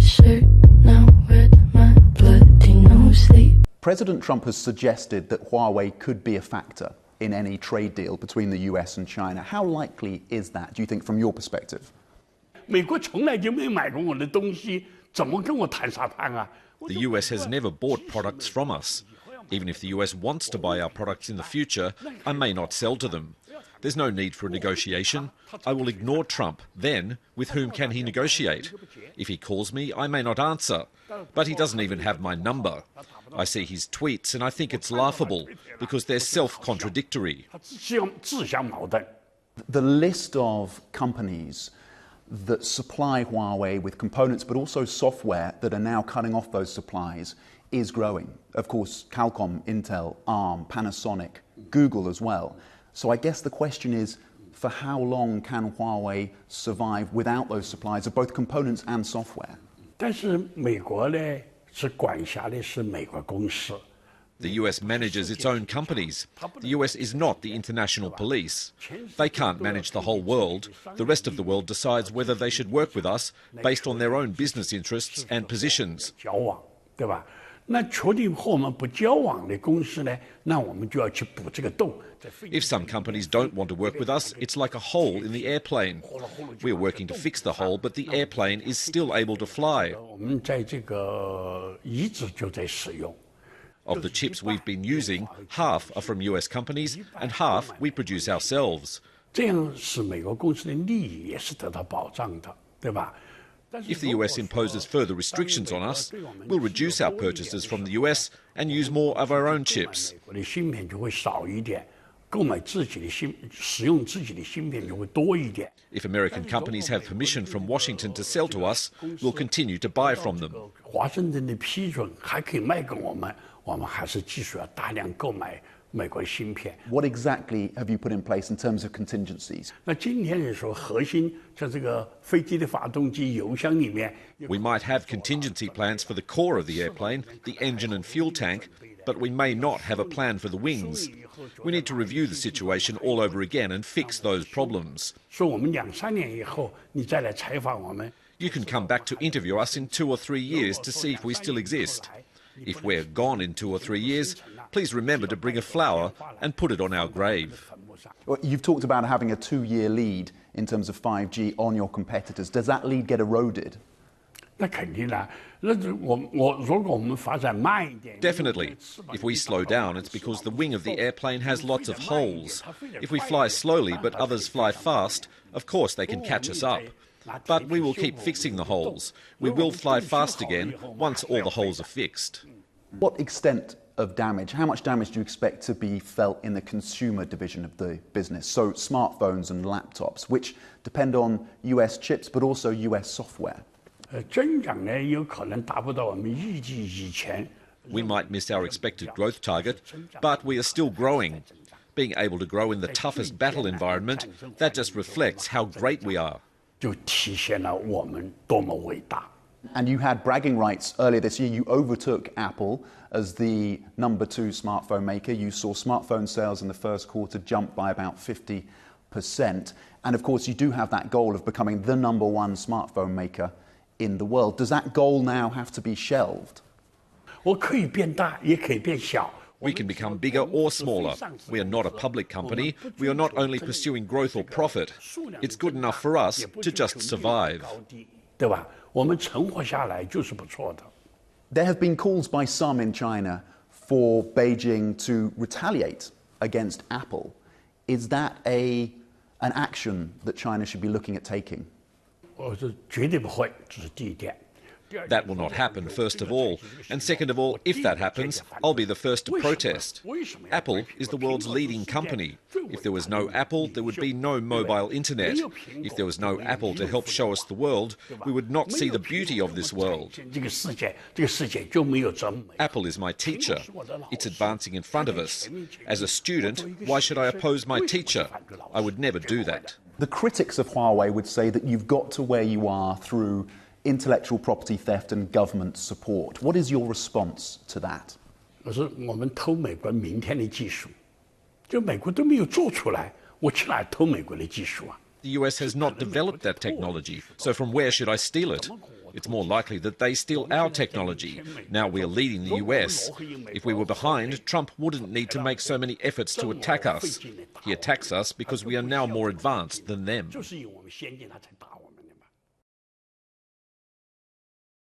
shirt now with my bloody no sleep. President Trump has suggested that Huawei could be a factor in any trade deal between the US and China. How likely is that, do you think, from your perspective? 美国从来就没买过我的东西，怎么跟我谈啥谈啊？ The US has never bought products from us. Even if the US wants to buy our products in the future, I may not sell to them. There's no need for a negotiation. I will ignore Trump. Then, with whom can he negotiate? If he calls me, I may not answer. But he doesn't even have my number. I see his tweets and I think it's laughable because they're self-contradictory. The list of companies that supply Huawei with components but also software that are now cutting off those supplies is growing. Of course, Qualcomm, Intel, ARM, Panasonic, Google as well. So I guess the question is, for how long can Huawei survive without those supplies of both components and software? 但是美国呢，是管辖的是美国公司。 The US manages its own companies. The US is not the international police. They can't manage the whole world. The rest of the world decides whether they should work with us based on their own business interests and positions. 交往，对吧？那确定和我们不交往的公司呢，那我们就要去补这个洞。 If some companies don't want to work with us, it's like a hole in the airplane. We're working to fix the hole, but the airplane is still able to fly. 我们在这个一直就在使用。 Of the chips we've been using, half are from US companies and half we produce ourselves. 这样使美国公司的利益也是得到保障的，对吧？ If the US imposes further restrictions on us, we'll reduce our purchases from the US and use more of our own chips. 我的芯片就会少一点，购买自己的使用自己的芯片就会多一点。 If American companies have permission from Washington to sell to us, we'll continue to buy from them. 华盛顿的批准还可以卖给我们，我们还是继续要大量购买美国的芯片。 What exactly have you put in place in terms of contingencies? 那今天人说核心在这个飞机的发动机油箱里面。 We might have contingency plans for the core of the airplane, the engine and fuel tank, but we may not have a plan for the wings. We need to review the situation all over again and fix those problems. 说我们2、3年以后，你再来采访我们。 You can come back to interview us in 2 or 3 years to see if we still exist. If we're gone in 2 or 3 years, please remember to bring a flower and put it on our grave. Well, you've talked about having a 2-year lead in terms of 5G on your competitors. Does that lead get eroded? 那肯定的，那如果我们发展慢一点。 Definitely. If we slow down, it's because the wing of the airplane has lots of holes. If we fly slowly but others fly fast, of course they can catch us up. But we will keep fixing the holes. We will fly fast again once all the holes are fixed. What extent of damage, how much damage do you expect to be felt in the consumer division of the business? So smartphones and laptops, which depend on US chips but also US software. 增长呢有可能达不到我们预计以前。 We might miss our expected growth target, but we are still growing. Being able to grow in the toughest battle environment, that just reflects how great we are. 就体现了我们多么伟大。 And you had bragging rights earlier this year. You overtook Apple as the number 2 smartphone maker. You saw smartphone sales in the first quarter jump by about 50%. And of course, you do have that goal of becoming the number 1 smartphone maker in the world. Does that goal now have to be shelved? 我可以变大，也可以变小。 We can become bigger or smaller. We are not a public company. We are not only pursuing growth or profit. It's good enough for us to just survive. 对吧？我们存活下来就是不错的。 There have been calls by some in China for Beijing to retaliate against Apple. Is that an action that China should be looking at taking? 我是绝对不会，这是第一点。 That will not happen, first of all. And second of all, if that happens, I'll be the first to protest. Apple is the world's leading company. If there was no Apple, there would be no mobile internet. If there was no Apple to help show us the world, we would not see the beauty of this world. 这个世界就没有这么美。 Apple is my teacher. It's advancing in front of us. As a student, why should I oppose my teacher? I would never do that. The critics of Huawei would say that you've got to where you are through intellectual property theft and government support. What is your response to that? 我说我们偷美国明天的技术，就美国都没有做出来，我去哪偷美国的技术啊？ The US has not developed that technology, so from where should I steal it? It's more likely that they steal our technology. Now we're leading the US. If we were behind, Trump wouldn't need to make so many efforts to attack us. He attacks us because we are now more advanced than them. 就是因为我们先进，他才打我们。